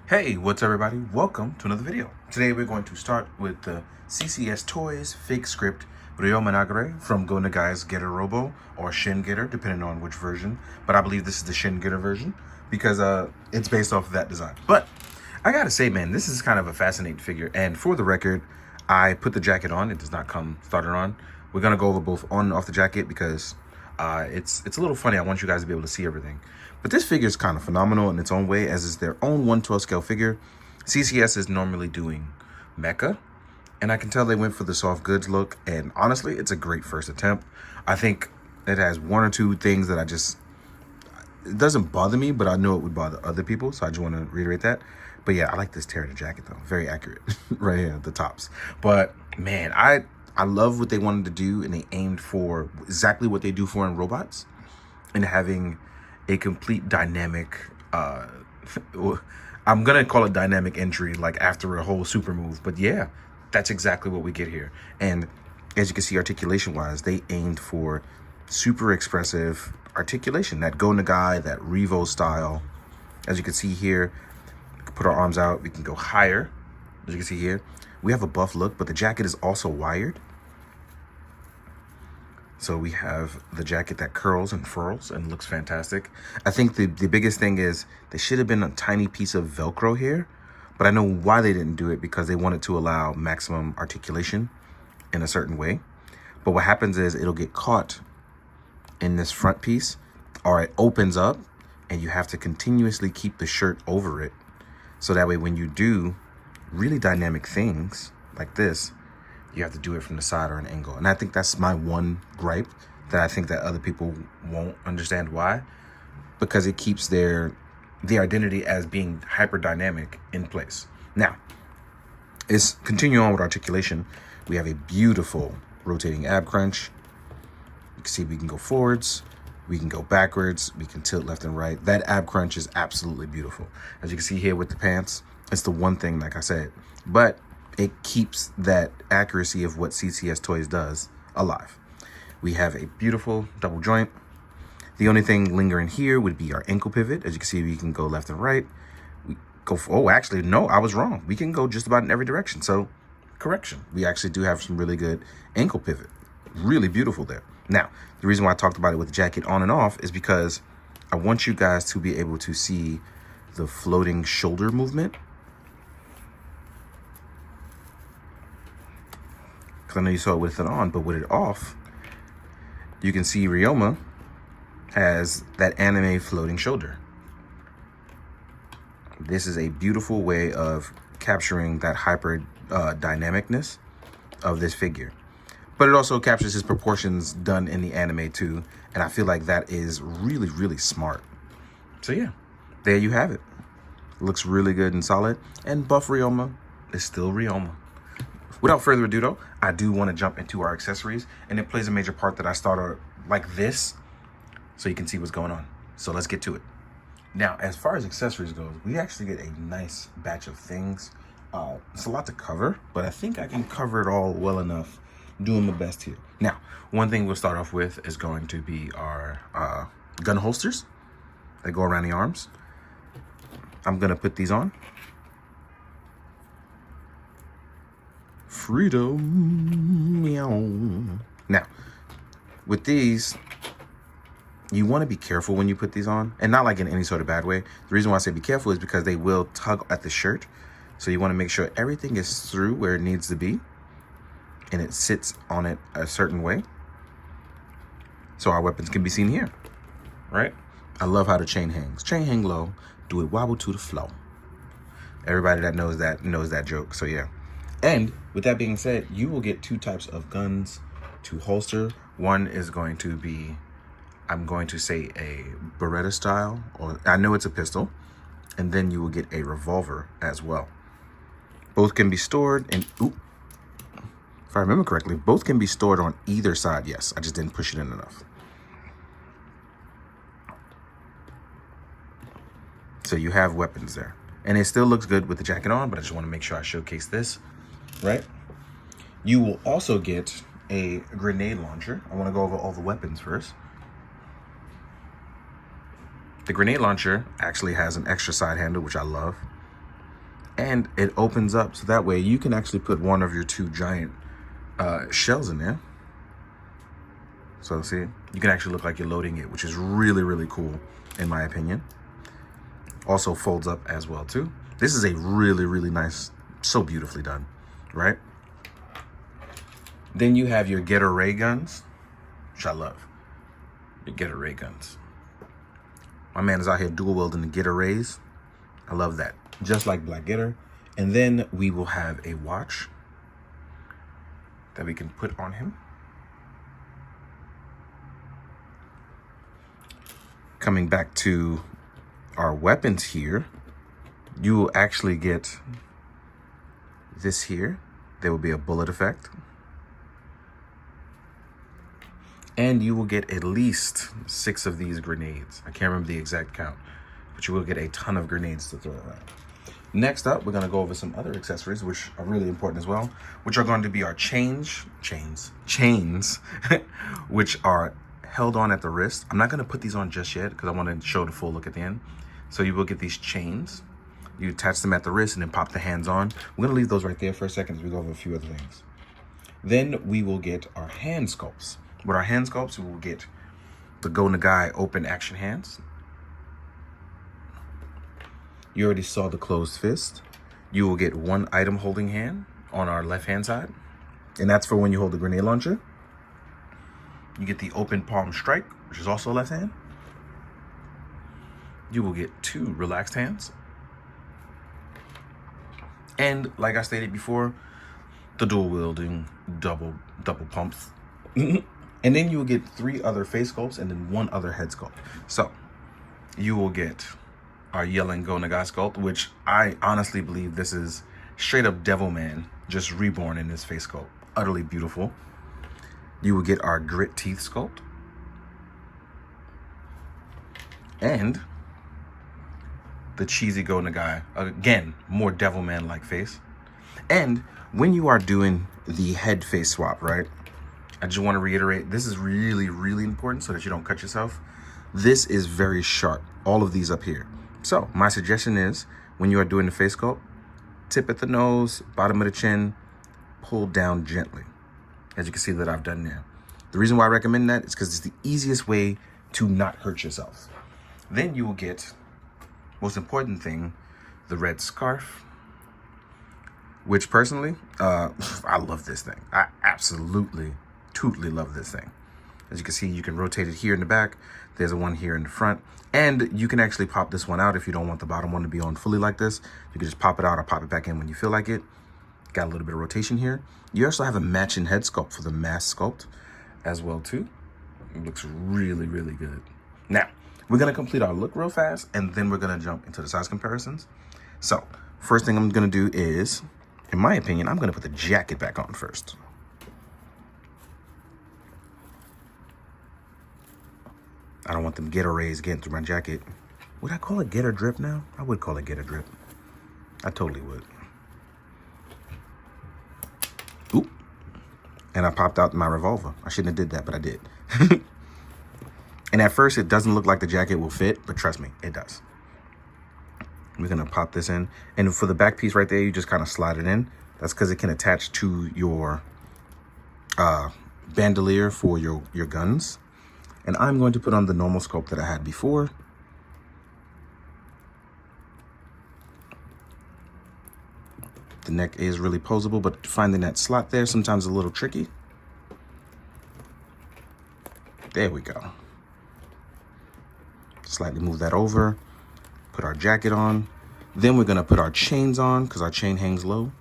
Hey, what's everybody? Welcome to another video. Today we're going to start with the CCS Toys FigScript Ryoma Nagare from Go Nagare's Getter Robo or Shin Getter, depending on which version. But I believe this is the Shin Getter version because it's based off of that design. But I gotta say, man, this is kind of a fascinating figure. And for the record, I put the jacket on. It does not come started on. We're gonna go over both on and off the jacket because it's a little funny. I want you guys to be able to see everything. But this figure is kind of phenomenal in its own way, as is their own 1/12 scale figure. CCS is normally doing mecha, and I can tell they went for the soft goods look. And honestly, it's a great first attempt. I think it has one or two things that it doesn't bother me, but I know it would bother other people. So I just want to reiterate that. But yeah, I like this tear in the jacket though. Very accurate right here at the tops. But man, I love what they wanted to do, and they aimed for exactly what they do for in robots, and having a complete dynamic, I'm gonna call it dynamic entry, like after a whole super move. But yeah, that's exactly what we get here. And as you can see, articulation wise, they aimed for super expressive articulation, that Go Nagai, that Revo style. As you can see here, we can put our arms out, we can go higher. As you can see here, we have a buff look, but the jacket is also wired. So we have the jacket that curls and furls and looks fantastic. I think the biggest thing is there should have been a tiny piece of Velcro here, but I know why they didn't do it, because they wanted to allow maximum articulation in a certain way. But what happens is it'll get caught in this front piece, or it opens up and you have to continuously keep the shirt over it. So that way when you do really dynamic things like this, you have to do it from the side or an angle. And I think that's my one gripe, that I think that other people won't understand why, because it keeps the identity as being hyper dynamic in place. Now, let's continue on with articulation. We have a beautiful rotating ab crunch. You can see we can go forwards, we can go backwards, we can tilt left and right. That ab crunch is absolutely beautiful. As you can see here with the pants, it's the one thing, like I said, but it keeps that accuracy of what CCS Toys does alive. We have a beautiful double joint. The only thing lingering here would be our ankle pivot. As you can see, we can go left and right. We go oh, actually, no, I was wrong. We can go just about in every direction. So, correction. We actually do have some really good ankle pivot. Really beautiful there. Now, the reason why I talked about it with the jacket on and off is because I want you guys to be able to see the floating shoulder movement. Because I know you saw it with it on, but with it off, you can see Ryoma has that anime floating shoulder. This is a beautiful way of capturing that hyper dynamicness of this figure. But it also captures his proportions done in the anime too. And I feel like that is really, really smart. So yeah, there you have it. Looks really good and solid. And buff Ryoma is still Ryoma. Without further ado though, I do want to jump into our accessories, and it plays a major part that I start like this so you can see what's going on. So let's get to it. Now, as far as accessories goes, we actually get a nice batch of things. It's a lot to cover, but I think I can cover it all well enough, doing my best here. Now, one thing we'll start off with is going to be our gun holsters that go around the arms. I'm gonna put these on. Freedom. Meow. Now, with these, you want to be careful when you put these on, and not like in any sort of bad way. The reason why I say be careful is because they will tug at the shirt. So you want to make sure everything is through where it needs to be, and it sits on it a certain way, so our weapons can be seen here, right? I love how the chain hangs. Chain hang low, do it wobble to the flow. Everybody that knows that joke, so yeah. And with that being said, you will get two types of guns to holster. One is going to be, I'm going to say, a Beretta style, or I know it's a pistol, and then you will get a revolver as well. Both can be stored in, if I remember correctly, both can be stored on either side. Yes, I just didn't push it in enough. So you have weapons there. And it still looks good with the jacket on, but I just want to make sure I showcase this, right? You will also get a grenade launcher. I want to go over all the weapons first. The grenade launcher actually has an extra side handle, which I love. And it opens up so that way you can actually put one of your 2 giant shells in there. So see, you can actually look like you're loading it, which is really, really cool in my opinion. Also folds up as well too. This is a really, really nice, so beautifully done, right? Then you have your getter ray guns, which I love. Your getter ray guns. My man is out here dual wielding the getter rays. I love that. Just like Black Getter. And then we will have a watch that we can put on him. Coming back to our weapons here, you will actually get this here. There will be a bullet effect. And you will get at least 6 of these grenades. I can't remember the exact count, but you will get a ton of grenades to throw around. Next up, we're gonna go over some other accessories, which are really important as well, which are going to be our chains, which are held on at the wrist. I'm not gonna put these on just yet because I wanna show the full look at the end. So you will get these chains. You attach them at the wrist and then pop the hands on. We're gonna leave those right there for a second as we go over a few other things. Then we will get our hand sculpts. With our hand sculpts, we will get the Go Nagare open action hands. You already saw the closed fist. You will get 1 item holding hand on our left hand side. And that's for when you hold the grenade launcher. You get the open palm strike, which is also left hand. You will get 2 relaxed hands. And like I stated before, the dual wielding double pumps. And then you will get 3 other face sculpts and then 1 other head sculpt. So you will get our Yelling Go Nagare sculpt, which I honestly believe this is straight up Devilman, just reborn in this face sculpt. Utterly beautiful. You will get our Grit Teeth sculpt. And the cheesy Go Nagare. Again, more Devilman-like face. And when you are doing the head face swap, right? I just want to reiterate, this is really, really important so that you don't cut yourself. This is very sharp, all of these up here. So my suggestion is when you are doing the face sculpt, tip at the nose, bottom of the chin, pull down gently. As you can see that I've done there. The reason why I recommend that is because it's the easiest way to not hurt yourself. Then you will get, most important thing, the red scarf, which personally, I love this thing. I absolutely, totally love this thing. As you can see, you can rotate it here in the back. There's a one here in the front. And you can actually pop this one out if you don't want the bottom one to be on fully like this. You can just pop it out or pop it back in when you feel like it. Got a little bit of rotation here. You also have a matching head sculpt for the mask sculpt as well too. It looks really, really good. Now, we're gonna complete our look real fast and then we're gonna jump into the size comparisons. So, first thing I'm gonna do is, in my opinion, I'm gonna put the jacket back on first. I don't want them getter rays getting through my jacket. Would I call it getter drip now? I would call it getter drip. I totally would. Oop. And I popped out my revolver. I shouldn't have did that, but I did. And at first, it doesn't look like the jacket will fit, but trust me, it does. We're gonna pop this in. And for the back piece right there, you just kind of slide it in. That's because it can attach to your bandolier for your guns. And I'm going to put on the normal scope that I had before. The neck is really posable, but finding that slot there sometimes a little tricky. There we go. Slightly move that over, put our jacket on. Then we're gonna put our chains on because our chain hangs low.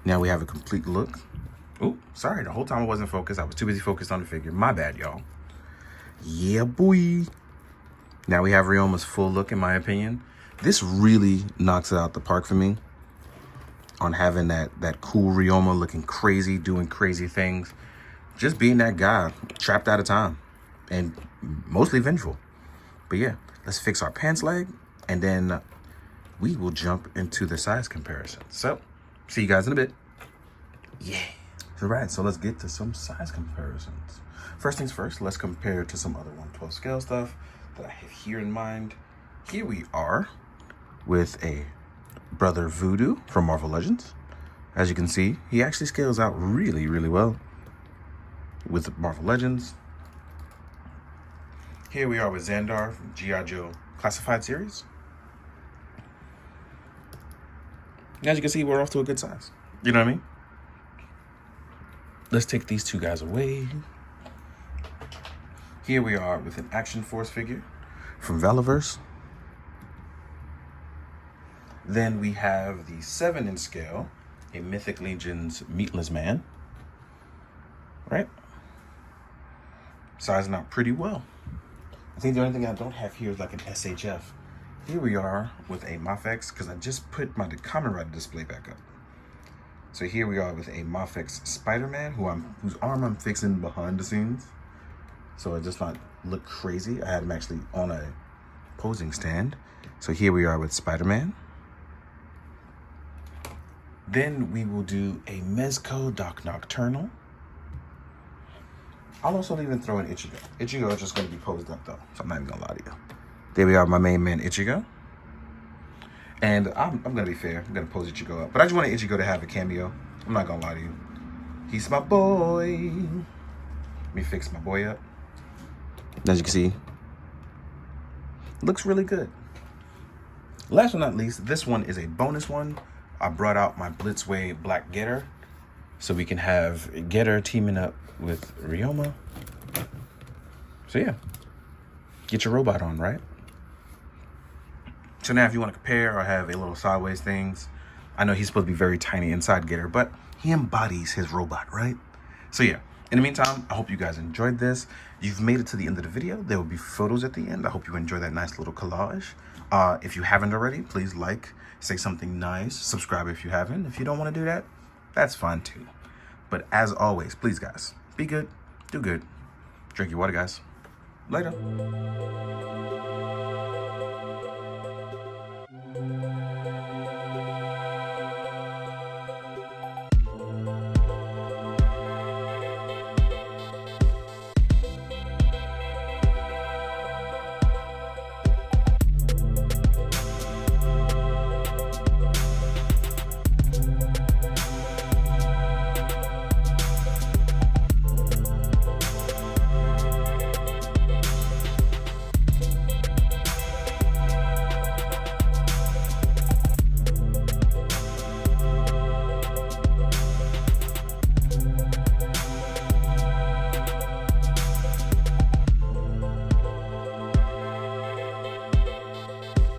Now we have a complete look. Oh, sorry, the whole time I wasn't focused. I was too busy focused on the figure. My bad, y'all. Yeah, boy. Now we have Ryoma's full look, in my opinion. This really knocks it out the park for me on having that cool Ryoma looking crazy, doing crazy things. Just being that guy, trapped out of time and mostly vengeful. But yeah, let's fix our pants leg and then we will jump into the size comparison. So, see you guys in a bit. Yeah. All right, so let's get to some size comparisons. First things first, let's compare to some other 1/12 scale stuff that I have here in mind. Here we are with a Brother Voodoo from Marvel Legends. As you can see, he actually scales out really, really well with Marvel Legends. Here we are with Xandar from G.I. Joe Classified Series. As you can see, we're off to a good size. You know what I mean? Let's take these two guys away. Here we are with an Action Force figure from Valiverse. Then we have the 7-inch scale, a Mythic Legions Meatless Man. Right? Sizing out pretty well. I think the only thing I don't have here is like an SHF. Here we are with a Mafex, because I just put my Kamen Rider display back up. So here we are with a Mafex Spider-Man, whose arm I'm fixing behind the scenes, so it does not look crazy. I had him actually on a posing stand. So here we are with Spider-Man. Then we will do a Mezco Doc Nocturnal. I'll also even throw in Ichigo. Ichigo is just going to be posed up though, so I'm not even going to lie to you. There we are, my main man Ichigo. And I'm going to be fair. I'm going to pose Ichigo up. But I just wanted Ichigo to have a cameo. I'm not going to lie to you. He's my boy. Let me fix my boy up. As you can see, looks really good. Last but not least, this one is a bonus one. I brought out my Blitzway Black Getter, so we can have Getter teaming up with Ryoma. So yeah, get your robot on, right? So now if you want to compare or have a little sideways things, I know he's supposed to be very tiny inside Getter, but he embodies his robot, right? So yeah, in the meantime, I hope you guys enjoyed this. You've made it to the end of the video. There will be photos at the end. I hope you enjoy that nice little collage. If you haven't already, please like, say something nice, subscribe if you haven't. If you don't want to do that, that's fine too. But as always, please guys, be good, do good, drink your water guys. Later.